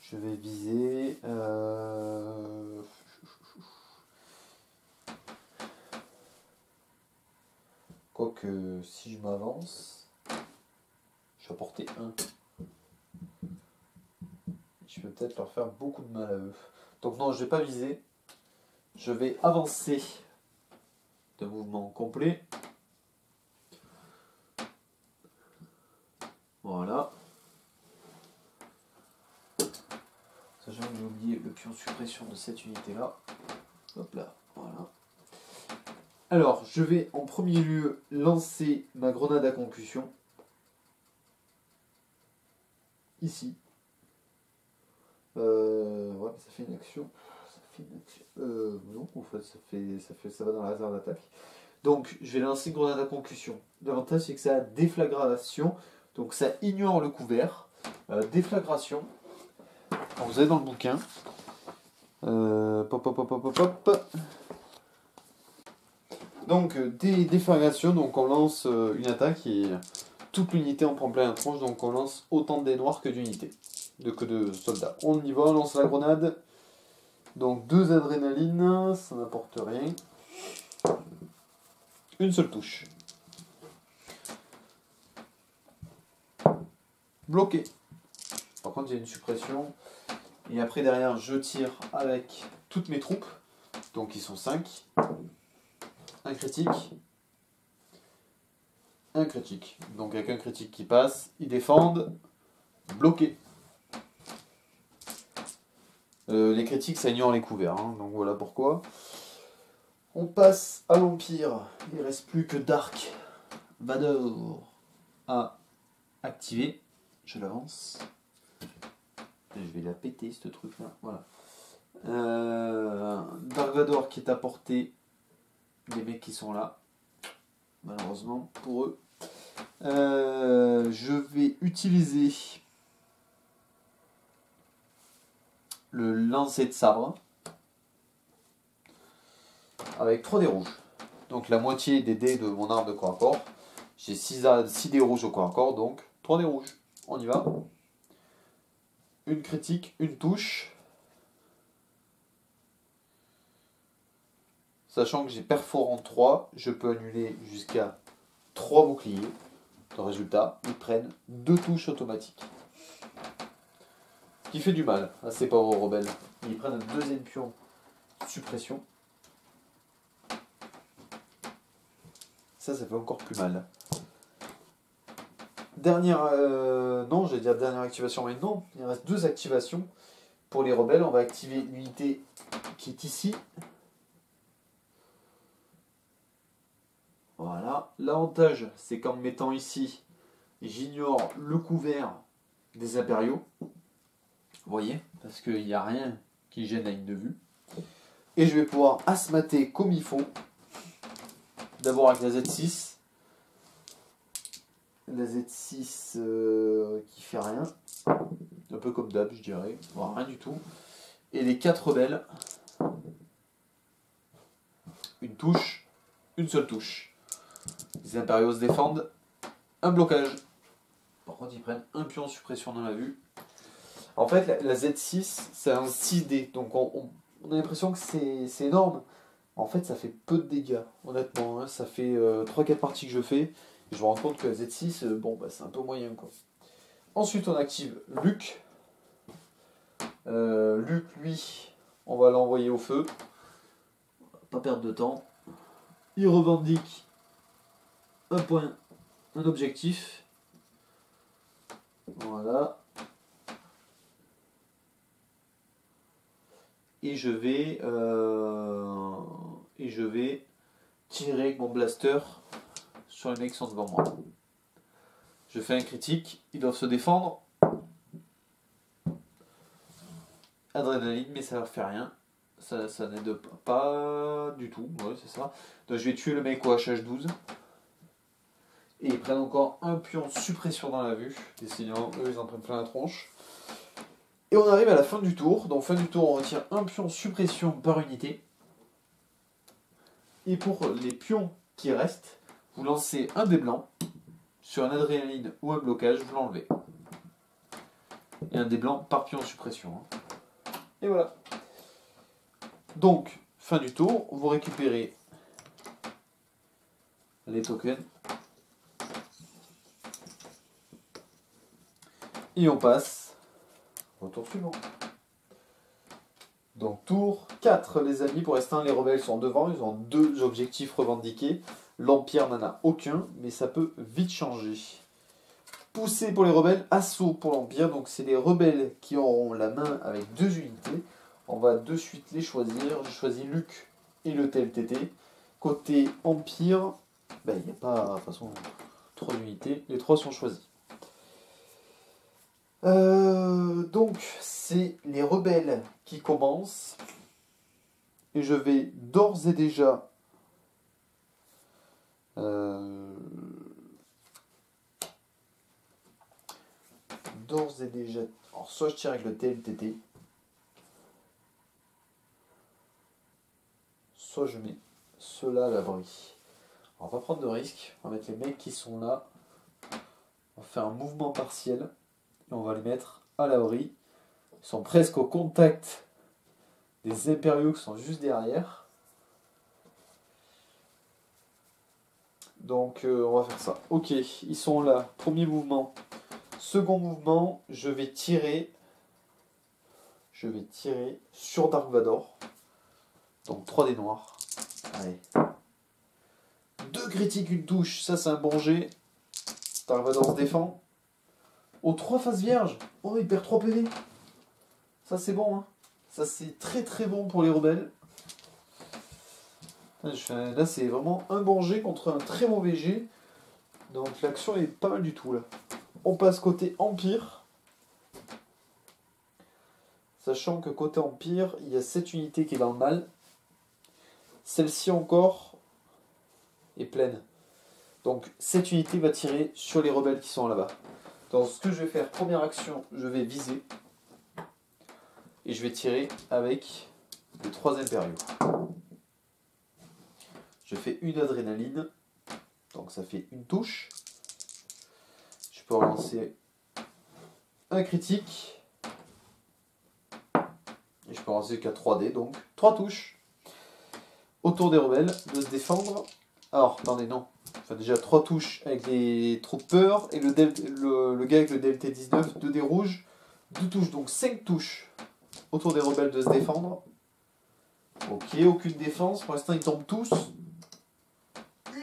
Je vais viser. Quoique, si je m'avance, je vais apporter 1. Je peux peut-être leur faire beaucoup de mal à eux. Donc non, je vais pas viser. Je vais avancer de mouvement complet. Voilà. Sachant que j'ai oublié le pion suppression de cette unité-là. Hop là, voilà. Alors, je vais en premier lieu lancer ma grenade à concussion. Ici. Ouais, ça fait une action. Non, en fait, ça va dans la réserve d'attaque. Donc, je vais lancer une grenade à concussion. L'avantage, c'est que ça a déflagration. Donc, ça ignore le couvert. Déflagration. Alors, vous avez dans le bouquin. Pop. Donc, déflagration. Donc, on lance une attaque et toute l'unité en prend plein la tronche. Donc, on lance autant de dés noirs que d'unités. Que de soldats. On y va, on lance la grenade. Donc 2 adrénalines, ça n'apporte rien. Une seule touche. Bloqué. Par contre, il y a une suppression. Et après, derrière, je tire avec toutes mes troupes. Donc, ils sont 5. Un critique. Un critique. Donc, avec un critique qui passe, ils défendent. Bloqué. Les critiques, ça ignore les couverts. Hein, donc, voilà pourquoi. On passe à l'Empire. Il ne reste plus que Dark Vador à activer. Je l'avance. Je vais la péter, ce truc-là. Voilà. Dark Vador qui est à portée des mecs qui sont là. Malheureusement pour eux. Je vais utiliser le lancer de sabre avec 3 dés rouges. Donc la moitié des dés de mon arme de corps à corps. J'ai 6 dés rouges au corps à corps, donc 3 dés rouges. On y va. Une critique, une touche. Sachant que j'ai perforant 3, je peux annuler jusqu'à 3 boucliers. Le résultat, ils prennent 2 touches automatiques. Ce qui fait du mal à ces pauvres rebelles. Ils prennent un deuxième pion suppression. Ça fait encore plus mal. Dernière activation, mais non, il reste 2 activations. Pour les rebelles, on va activer l'unité qui est ici. Voilà. L'avantage, c'est qu'en me mettant ici, j'ignore le couvert des impériaux. Vous voyez, parce qu'il n'y a rien qui gêne la ligne de vue. Et je vais pouvoir asmater comme il faut. D'abord avec la Z6. La Z6 qui fait rien. Un peu comme d'hab, je dirais. Bon, rien du tout. Et les 4 rebelles. Une touche. Une seule touche. Les impériaux se défendent. Un blocage. Par contre, ils prennent un pion suppression dans la vue. En fait, la Z6, c'est un 6D. Donc, on a l'impression que c'est énorme. En fait, ça fait peu de dégâts, honnêtement. Hein. Ça fait 3-4 parties que je fais. Et je me rends compte que Z6, bon, bah, c'est un peu moyen, quoi. Ensuite, on active Luc. Luc, lui, on va l'envoyer au feu. Pas perdre de temps. Il revendique un point, un objectif. Voilà. Et je vais tirer avec mon blaster sur les mecs qui sont devant moi. Je fais un critique, ils doivent se défendre. Adrénaline, mais ça ne fait rien. Ça n'aide pas du tout. Ouais, c'est ça. Donc je vais tuer le mec au HH12. Et ils prennent encore un pion suppression dans la vue. Décidément, eux, ils en prennent plein la tronche. Et on arrive à la fin du tour. Donc fin du tour, on retire un pion suppression par unité. Et pour les pions qui restent, vous lancez un dé blanc sur un adrénaline ou un blocage, vous l'enlevez. Et un dé blanc par pion suppression. Hein. Et voilà. Donc, fin du tour, vous récupérez les tokens. Et on passe au tour suivant. Donc tour 4 les amis, pour l'instant les rebelles sont devant, ils ont 2 objectifs revendiqués. L'Empire n'en a aucun, mais ça peut vite changer. Poussée pour les rebelles, assaut pour l'Empire, donc c'est les rebelles qui auront la main avec 2 unités. On va de suite les choisir, j'ai choisi Luc et le TLTT. Côté Empire, il n'y a pas de toute façon 3 unités, les 3 sont choisis. Donc, c'est les rebelles qui commencent. Et je vais d'ores et déjà alors, soit je tire avec le TLTT, soit je mets ceux-là à l'abri. On va pas prendre de risque. On va mettre les mecs qui sont là. On va faire un mouvement partiel. Et on va les mettre à l'abri. Ils sont presque au contact des impériaux qui sont juste derrière. Donc on va faire ça. Ok, ils sont là. Premier mouvement. Second mouvement, je vais tirer sur Dark Vador. Donc 3 dés noirs. Allez. 2 critiques, une touche. Ça c'est un bon jet. Dark Vador se défend. Oh, 3 faces vierges. Oh, il perd 3 PV. Ça c'est bon. Hein. Ça c'est très très bon pour les rebelles. Là c'est vraiment un bon jet contre un très mauvais jet. Donc l'action est pas mal du tout là. On passe côté Empire. Sachant que côté Empire, il y a cette unité qui est dans le mal. Celle-ci encore est pleine. Donc cette unité va tirer sur les rebelles qui sont là-bas. Donc ce que je vais faire, première action, je vais viser. Et je vais tirer avec les 3 impériaux. Je fais une adrénaline. Donc ça fait une touche. Je peux relancer un critique. Et je peux relancer qu'à 3D, donc 3 touches. Autour des rebelles, de se défendre. Alors, attendez, non. Enfin, déjà 3 touches avec les troopers. Et le gars avec le DLT-19, 2 dés rouges. 2 touches, donc 5 touches. Autour des rebelles de se défendre. Ok, aucune défense. Pour l'instant, ils tombent tous.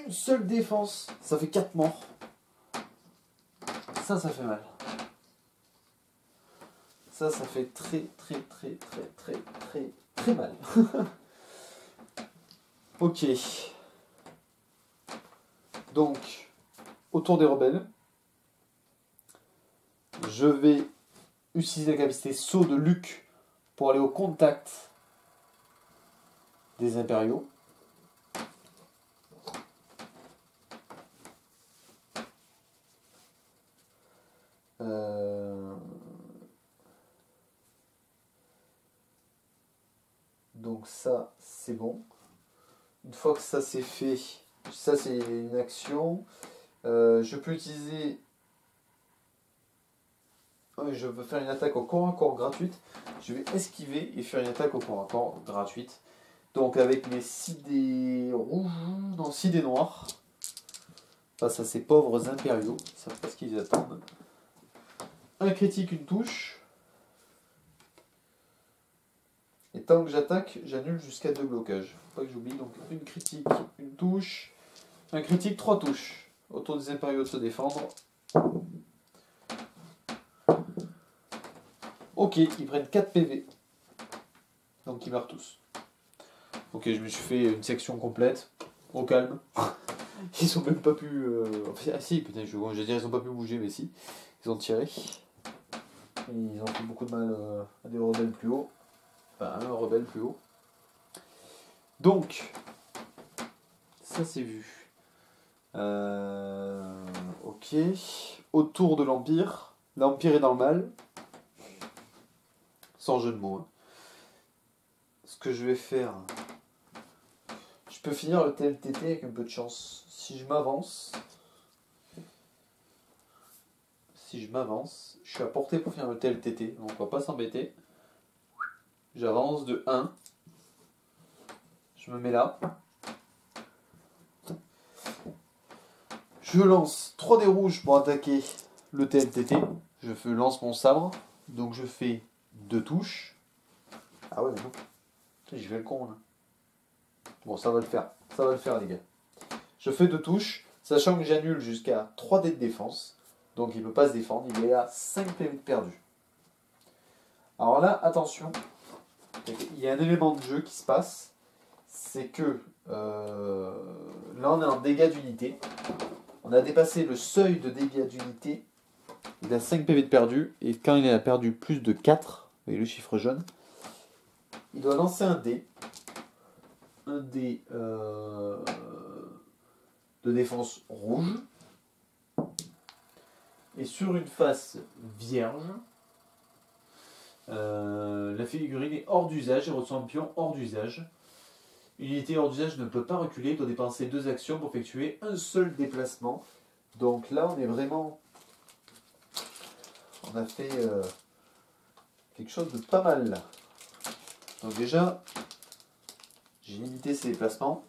Une seule défense. Ça fait 4 morts. Ça fait mal. Ça fait très mal. Ok. Donc, autour des rebelles, je vais utiliser la capacité saut de Luc pour aller au contact des impériaux. Donc ça, c'est bon. Une fois que ça c'est fait, ça c'est une action. Je peux utiliser... je veux faire une attaque au corps à corps gratuite. Je vais esquiver et faire une attaque au corps à corps gratuite. Donc avec mes 6 dés rouges, non 6 dés noirs, face à ces pauvres impériaux, ils savent pas ce qu'ils attendent. Un critique, une touche. Et tant que j'attaque, j'annule jusqu'à 2 blocages. Faut pas que j'oublie, donc une critique, une touche. Un critique, 3 touches. Autour des impériaux de se défendre. Ok, ils prennent 4 PV. Donc ils meurent tous. Ok, je me suis fait une section complète. Au calme. Ils ont même pas pu... Ah si, putain, je vais dire ils ont pas pu bouger, mais si. Ils ont tiré. Ils ont fait beaucoup de mal à des rebelles plus haut. Enfin, un rebelle plus haut. Donc, ça c'est vu. Ok. Autour de l'Empire. L'Empire est dans le mal. Sans jeu de mots. Hein. Ce que je vais faire... Je peux finir le TLTT avec un peu de chance. Si je m'avance... je suis à portée pour finir le TLTT. Donc on va pas s'embêter. J'avance de 1. Je me mets là. Je lance 3 dés rouges pour attaquer le TLTT. Je lance mon sabre. Donc je fais 2 touches. Ah ouais, mais non. J'ai fait le con là. Bon, ça va le faire. Ça va le faire, les gars. Je fais 2 touches, sachant que j'annule jusqu'à 3 dés de défense. Donc il ne peut pas se défendre. Il est à 5 PV de perdu. Alors là, attention. Il y a un élément de jeu qui se passe. C'est que là, on est en dégâts d'unité. On a dépassé le seuil de dégâts d'unité. Il a 5 PV de perdu. Et quand il a perdu plus de 4, vous voyez le chiffre jaune, il doit lancer un dé. Un dé de défense rouge. Et sur une face vierge, la figurine est hors d'usage et reçoit un pion hors d'usage. Une unité hors d'usage ne peut pas reculer, doit dépenser 2 actions pour effectuer un seul déplacement. Donc là, on est vraiment... On a fait quelque chose de pas mal là. Donc déjà, j'ai limité ces déplacements.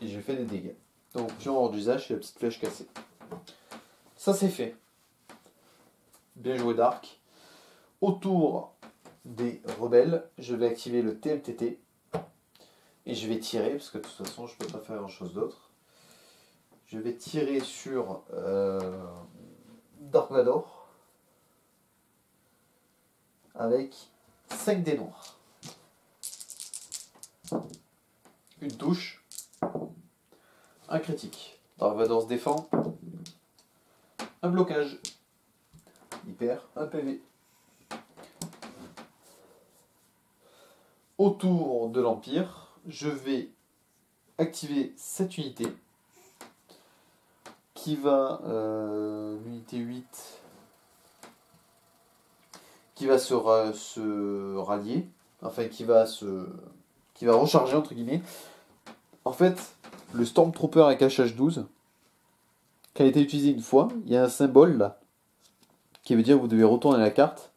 Et j'ai fait des dégâts. Donc pion hors d'usage et la petite flèche cassée. Ça c'est fait. Bien joué Dark. Autour des rebelles, je vais activer le TLTT. Et je vais tirer, parce que de toute façon je ne peux pas faire grand chose d'autre. Je vais tirer sur Dark Vador. Avec 5 dés noirs. Une touche. Un critique. Dark Vador se défend. Un blocage. Il perd un PV. Autour de l'Empire, je vais activer cette unité qui va, l'unité 8, qui va se rallier, enfin qui va recharger entre guillemets. En fait, le Stormtrooper avec HH12, qui a été utilisé une fois, il y a un symbole là, qui veut dire que vous devez retourner la carte,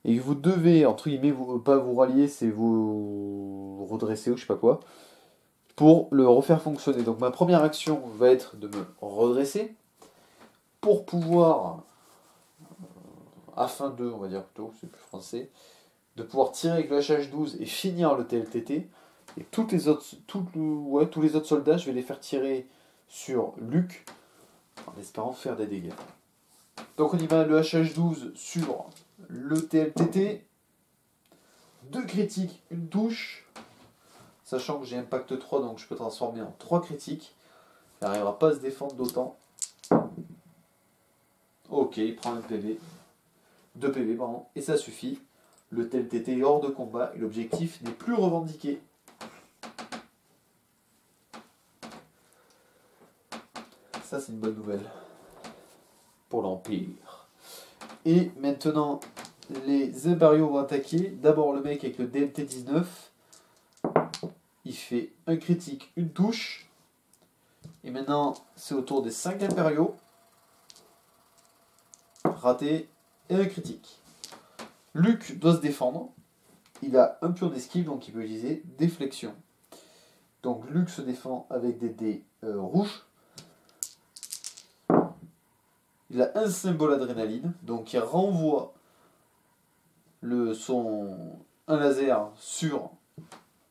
et que vous devez, entre guillemets, pas vous rallier, c'est vous redresser ou je sais pas quoi, pour le refaire fonctionner. Donc ma première action va être de me redresser, pour pouvoir, afin de, on va dire plutôt, c'est plus français, de pouvoir tirer avec le HH12 et finir le TLTT, et tous les autres soldats, je vais les faire tirer sur Luke, en espérant faire des dégâts. Donc on y va, le HH12 sur le TLTT, 2 critiques, une touche, sachant que j'ai impact 3, donc je peux transformer en 3 critiques. Il n'arrivera pas à se défendre d'autant. Ok, il prend un PV, 2 PV, pardon, et ça suffit. Le TLTT est hors de combat et l'objectif n'est plus revendiqué. Ça, c'est une bonne nouvelle pour l'Empire. Et maintenant, les impériaux vont attaquer. D'abord, le mec avec le DLT-19. Il fait un critique, une touche. Et maintenant, c'est au tour des 5 impériaux. Raté et un critique. Luke doit se défendre. il a un pion d'esquive, donc il peut utiliser déflexion. Donc Luke se défend avec des dés rouges. Il a un symbole adrénaline, donc il renvoie un laser sur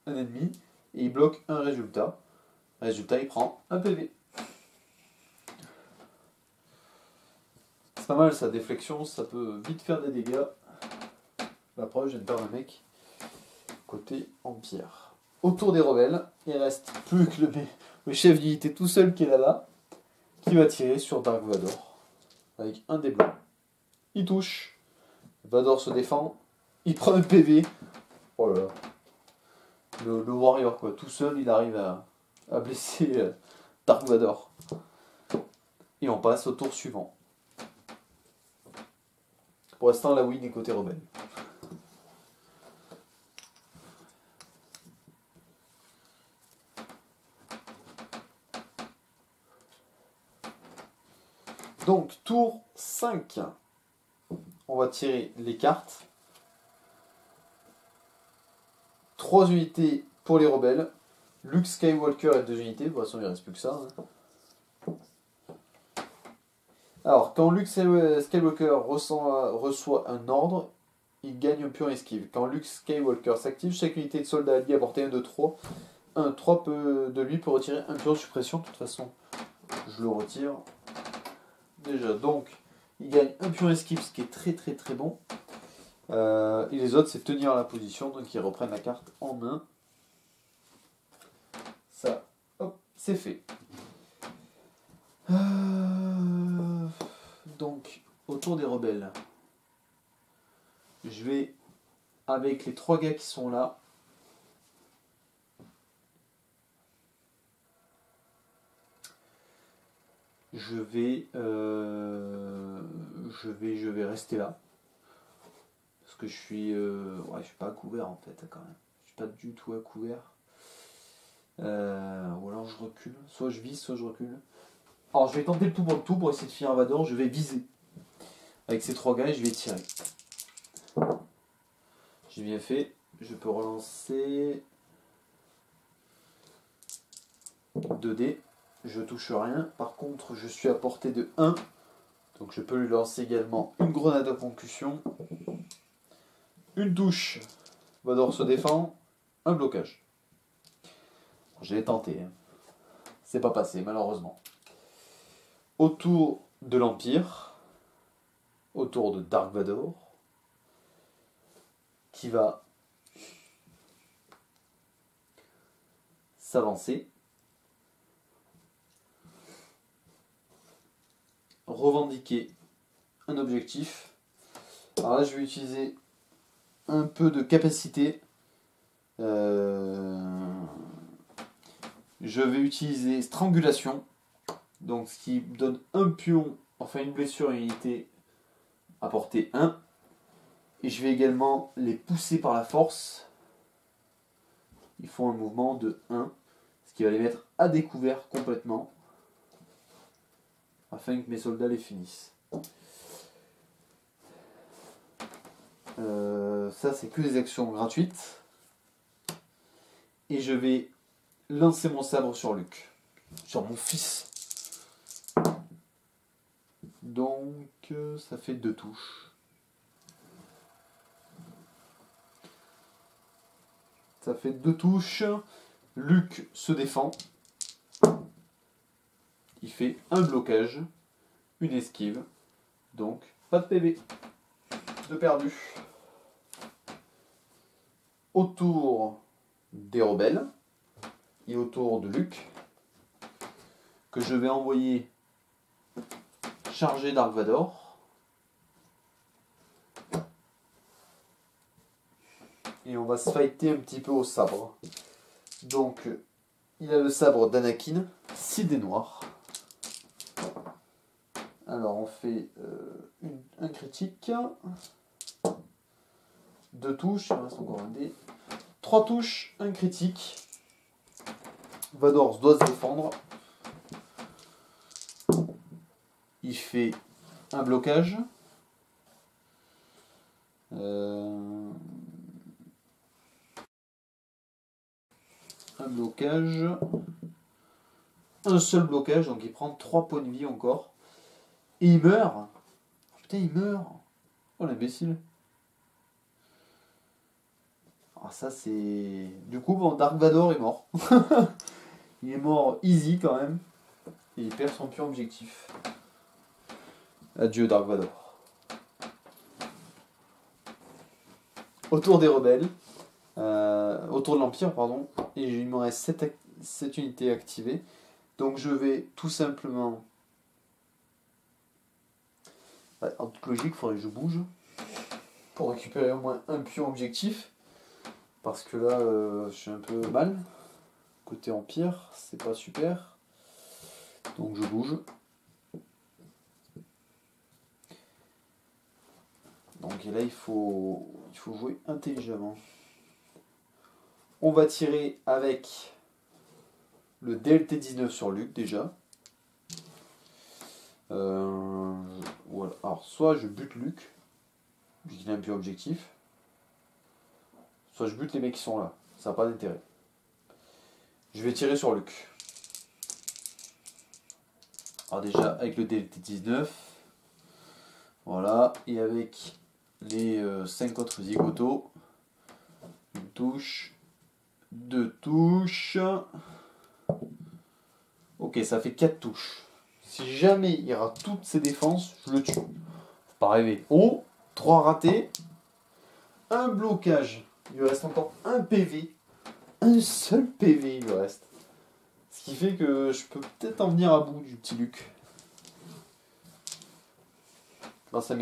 un ennemi et il bloque un résultat. Résultat, il prend un PV. C'est pas mal sa déflexion, ça peut vite faire des dégâts. La preuve, je viens de perdre un mec côté Empire. Autour des rebelles, il reste plus que le chef d'unité tout seul qui est là-bas, qui va tirer sur Dark Vador avec un dé blanc. Il touche, Vador se défend, il prend un PV. Oh là là. Le warrior, quoi, tout seul, il arrive à blesser Dark Vador. Et on passe au tour suivant. Pour l'instant, la win est côté rebelle. Donc, tour 5. On va tirer les cartes. 3 unités pour les rebelles. Luke Skywalker et 2 unités. De toute façon, il ne reste plus que ça. Alors, quand Luke Skywalker reçoit un ordre, il gagne un pion esquive. Quand Luke Skywalker s'active, chaque unité de soldat allié à portée 1 de 3. 3 de lui peut retirer un pion de suppression. De toute façon, je le retire. Déjà, donc, il gagne un pion esquive, ce qui est très très très bon. Et les autres, c'est tenir la position, donc ils reprennent la carte en main. Ça, hop, c'est fait. Donc, autour des rebelles, je vais, avec les 3 gars qui sont là, je vais rester là. Parce que je suis pas à couvert en fait quand même. Je suis pas du tout à couvert. Ou alors je recule. Soit je vise, soit je recule. Alors je vais tenter le tout pour essayer de finir Vador. Je vais viser. Avec ces 3 gars, je vais tirer. J'ai bien fait. Je peux relancer 2 dés. Je touche rien. Par contre, je suis à portée de 1. Donc je peux lui lancer également une grenade à concussion. Une touche. Vador se défend. Un blocage. Je l'ai tenté. C'est pas passé, malheureusement. Autour de l'Empire. Autour de Dark Vador. Qui va s'avancer. Revendiquer un objectif. Alors là, je vais utiliser un peu de capacité. Je vais utiliser strangulation. Donc, ce qui donne un pion, enfin une blessure à une unité à portée 1. Et je vais également les pousser par la force. Ils font un mouvement de 1. Ce qui va les mettre à découvert complètement. Afin que mes soldats les finissent. Ça, c'est que des actions gratuites. Et je vais lancer mon sabre sur Luke. Sur mon fils. Donc, ça fait 2 touches. Ça fait 2 touches. Luke se défend. Il fait un blocage. Une esquive. Donc, pas de PV. De perdu. Autour des rebelles. Et autour de Luke. Que je vais envoyer charger Dark Vador. Et on va se fighter un petit peu au sabre. Donc, il a le sabre d'Anakin, 6 dés noirs. Alors, on fait un critique. 2 touches, il reste encore un dé. 3 touches, un critique. Vador doit se défendre. Il fait un blocage. blocage. Un seul blocage, donc il prend 3 points de vie encore. Et il meurt. Oh, putain, il meurt. Oh l'imbécile. Ah ça c'est... Du coup, bon, Dark Vador est mort. Il est mort easy quand même. Et il perd son pion objectif. Adieu Dark Vador. Autour des rebelles. Autour de l'Empire, pardon. Et il me reste 7 unités activées. Donc je vais tout simplement... En toute logique, il faudrait que je bouge. Pour récupérer au moins un pion objectif. Parce que là, je suis un peu mal. Côté Empire, c'est pas super. Donc je bouge. Donc et là, il faut jouer intelligemment. On va tirer avec le DLT-19 sur Luke déjà. Voilà. Alors soit je bute Luke, vu qu'il a un pion objectif. Soit je bute les mecs qui sont là. Ça n'a pas d'intérêt. Je vais tirer sur Luke. Alors déjà avec le DLT-19. Voilà. Et avec les 5 autres zigotos. Une touche. 2 touches. Ok, ça fait 4 touches. Si jamais il rate toutes ses défenses, je le tue. Faut pas rêver. Oh, 3 ratés. Un blocage. Il lui reste encore un PV. Un seul PV il lui reste. Ce qui fait que je peux peut-être en venir à bout du petit Luke. Grâce à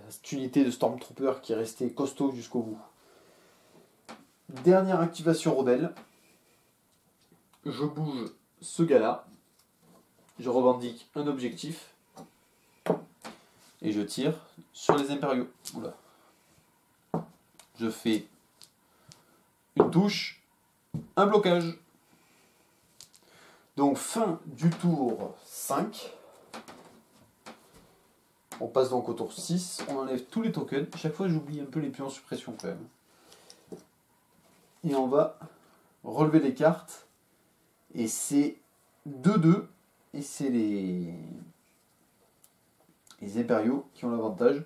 cette unité de Stormtrooper qui est restée costaud jusqu'au bout. Dernière activation rebelle. Je bouge ce gars-là. Je revendique un objectif. Et je tire sur les impériaux. Oula. Je fais une touche, un blocage. Donc fin du tour 5. On passe donc au tour 6. On enlève tous les tokens. Chaque fois j'oublie un peu les pions en suppression quand même. Et on va relever les cartes. Et c'est 2-2. Et c'est les impériaux qui ont l'avantage.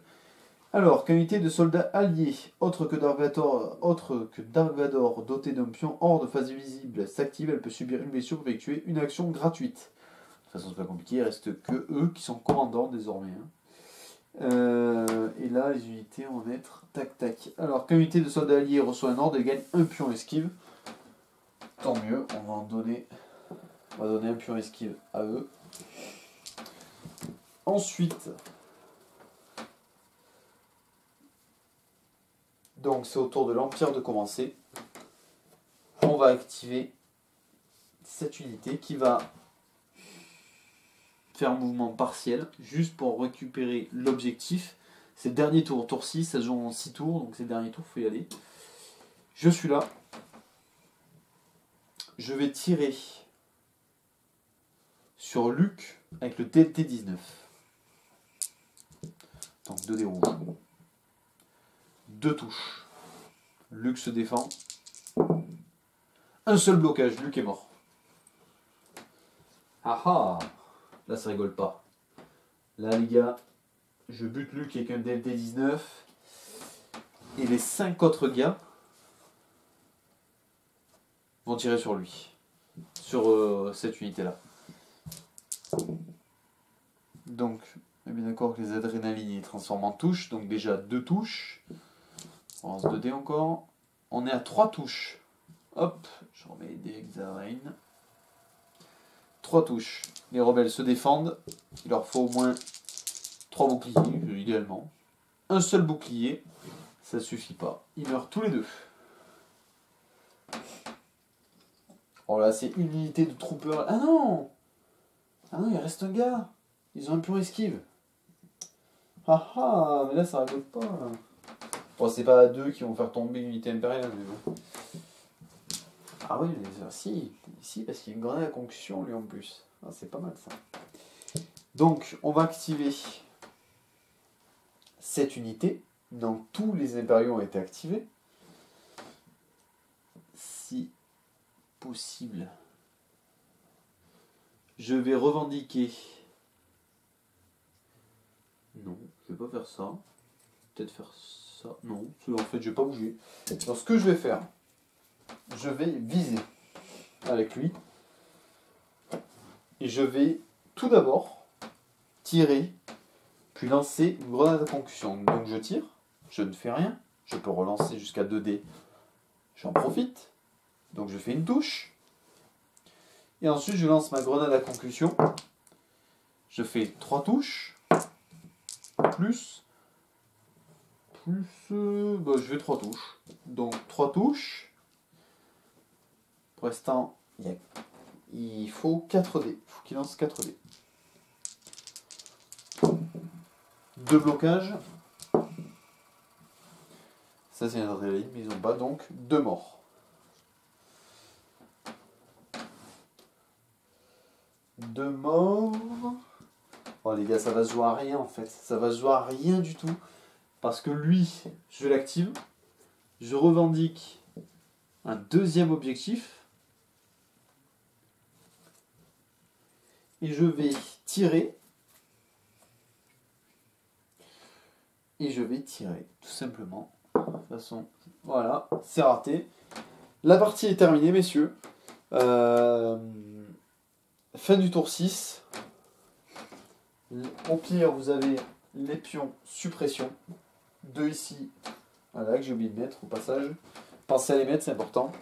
Alors, qualité de soldat allié, autre que Dark Vador doté d'un pion hors de phase visible, s'active, elle peut subir une blessure pour effectuer une action gratuite. De toute façon, c'est pas compliqué, il reste que eux qui sont commandants désormais. Et là, les unités vont être tac tac. Alors, quand une unité de soldat allié reçoit un ordre, elle gagne un pion esquive. Tant mieux, on va donner un pion esquive à eux. Ensuite, donc c'est au tour de l'Empire de commencer. On va activer cette unité qui va faire un mouvement partiel, juste pour récupérer l'objectif. C'est le dernier tour, tour 6, ça se joue en 6 tours, donc c'est le dernier tour, il faut y aller. Je suis là. Je vais tirer sur Luke avec le DLT-19. Donc 2 dés rouges. 2 touches. Luke se défend. Un seul blocage, Luke est mort. Ah ah! Là ça rigole pas. Là les gars, je bute Luke avec un DLT-19. Et les 5 autres gars vont tirer sur lui. Sur cette unité-là. Donc, on est bien d'accord que les adrénalines ils transforment en touches. Donc déjà 2 touches. On lance 2 dés encore. On est à 3 touches. Hop, je remets les dés Exarine. 3 touches. Les rebelles se défendent. Il leur faut au moins 3 boucliers, idéalement. Un seul bouclier, ça suffit pas. Ils meurent tous les deux. Oh là, c'est une unité de troopers. Ah non! Ah non, il reste un gars. Ils ont un pion esquive. Ah ah, mais là ça rigole pas. Bon, c'est pas 2 qui vont faire tomber une unité impériale, mais bon. Ah oui, mais si, parce qu'il y a une grenade à concussion lui en plus. Ah, c'est pas mal ça. Donc, on va activer cette unité. Donc, tous les impériaux ont été activés. Si possible. Je vais revendiquer. Non, je vais pas faire ça. Peut-être faire ça. Non, en fait, je vais pas bouger. Alors, ce que je vais faire, je vais viser avec lui. Et je vais tout d'abord tirer, puis lancer une grenade à concussion. Donc je tire, je ne fais rien. Je peux relancer jusqu'à 2 dés. J'en profite. Donc je fais une touche. Et ensuite je lance ma grenade à concussion. Je fais 3 touches. Plus. Je fais 3 touches. Donc 3 touches. Pour l'instant, il faut 4 dés. Il faut qu'il lance 4 dés. 2 blocages. Ça c'est une adrénaline, mais ils n'ont pas, donc 2 morts. 2 morts. Oh les gars, ça va se jouer à rien en fait. Ça va se jouer à rien du tout. Parce que lui, je l'active. Je revendique un deuxième objectif. Et je vais tirer. Et je vais tirer, tout simplement. De toute façon, voilà, c'est raté. La partie est terminée, messieurs. Fin du tour 6. Au pire, vous avez les pions suppression. 2 ici. Voilà, que j'ai oublié de mettre au passage. Pensez à les mettre, c'est important.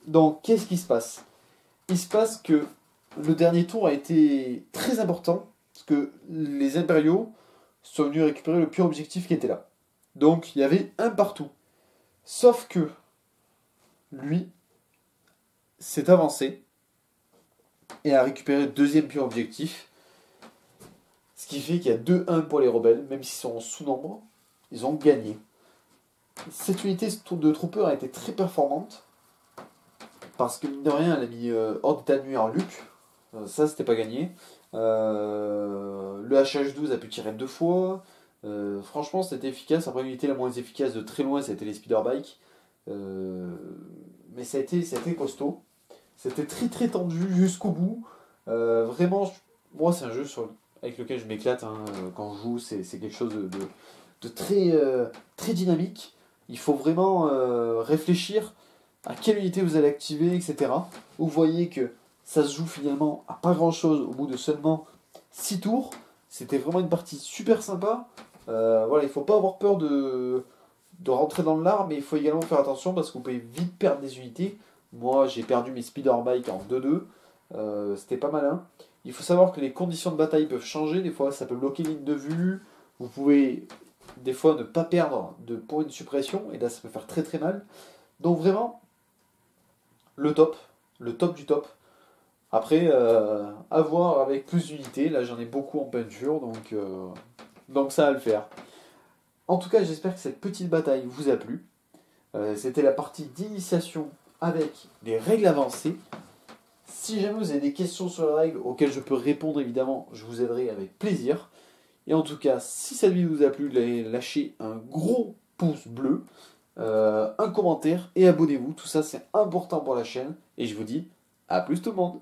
Donc, qu'est-ce qui se passe? Il se passe que le dernier tour a été très important. Parce que les impériaux sont venus récupérer le pion objectif qui était là. Donc, il y avait un partout. Sauf que lui s'est avancé et a récupéré le deuxième pion objectif. Ce qui fait qu'il y a 2-1 pour les rebelles, même s'ils sont en sous-nombre, ils ont gagné. Cette unité de trooper a été très performante, parce que mine de rien, elle a mis hors d'état de nuire Luke. Ça, c'était pas gagné. Le HH-12 a pu tirer 2 fois. Franchement, c'était efficace. Après, l'unité la moins efficace de très loin, c'était les speederbikes. Mais ça a été costaud. C'était très très tendu jusqu'au bout. Vraiment, moi, c'est un jeu avec lequel je m'éclate quand je joue. C'est quelque chose de très, très dynamique. Il faut vraiment réfléchir à quelle unité vous allez activer, etc. Vous voyez que ça se joue finalement à pas grand chose au bout de seulement 6 tours. C'était vraiment une partie super sympa. Voilà, il ne faut pas avoir peur de rentrer dans le lard, mais il faut également faire attention parce que vous pouvez vite perdre des unités. Moi, j'ai perdu mes speederbikes en 2-2. C'était pas malin. Il faut savoir que les conditions de bataille peuvent changer. Des fois, ça peut bloquer ligne de vue. Vous pouvez, des fois, ne pas perdre de points de suppression. Et là, ça peut faire très très mal. Donc vraiment, le top du top. Après, à voir avec plus d'unités. Là, j'en ai beaucoup en peinture. Donc ça va le faire. En tout cas, j'espère que cette petite bataille vous a plu. C'était la partie d'initiation avec les règles avancées. Si jamais vous avez des questions sur les règles auxquelles je peux répondre, évidemment, je vous aiderai avec plaisir. Et en tout cas, si cette vidéo vous a plu, lâchez un gros pouce bleu, un commentaire et abonnez-vous. Tout ça, c'est important pour la chaîne. Et je vous dis à plus tout le monde.